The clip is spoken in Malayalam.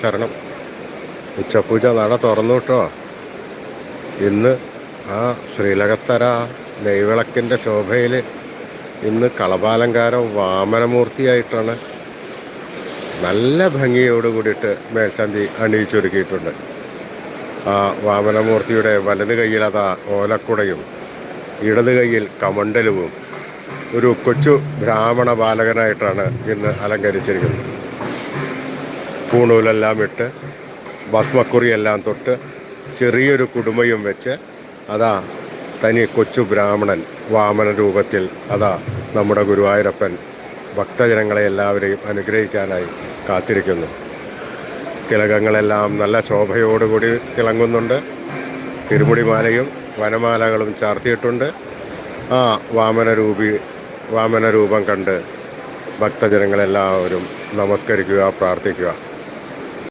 ശരണം. ഉച്ചപൂജ നട തുറന്നു കേട്ടോ. ഇന്ന് ആ ശ്രീലകത്തര നെയ്വിളക്കിൻ്റെ ശോഭയിൽ ഇന്ന് കളഭാലങ്കാരം വാമനമൂർത്തിയായിട്ടാണ് നല്ല ഭംഗിയോട് കൂടിയിട്ട് മേൽശാന്തി അണിയിച്ചൊരുക്കിയിട്ടുണ്ട്. ആ വാമനമൂർത്തിയുടെ വലത് കൈയിൽ അതാ ഓലക്കുടയും ഇടത് കൈയിൽ കമണ്ടലുവും ഒരു കൊച്ചു ബ്രാഹ്മണ ബാലകനായിട്ടാണ് ഇന്ന് അലങ്കരിച്ചിരിക്കുന്നത്. പൂണൂലെല്ലാം ഇട്ട് ഭസ്മക്കുറിയെല്ലാം തൊട്ട് ചെറിയൊരു കുടുമയും വെച്ച് അതാ തനി കൊച്ചു ബ്രാഹ്മണൻ വാമന രൂപത്തിൽ അതാ നമ്മുടെ ഗുരുവായൂരപ്പൻ ഭക്തജനങ്ങളെ എല്ലാവരെയും അനുഗ്രഹിക്കാനായി കാത്തിരിക്കുന്നു. തിലകങ്ങളെല്ലാം നല്ല ശോഭയോടുകൂടി തിളങ്ങുന്നുണ്ട്. തിരുമുടിമാലയും വനമാലകളും ചാർത്തിയിട്ടുണ്ട്. ആ വാമന രൂപം കണ്ട് ഭക്തജനങ്ങളെല്ലാവരും നമസ്കരിക്കുക, പ്രാർത്ഥിക്കുക.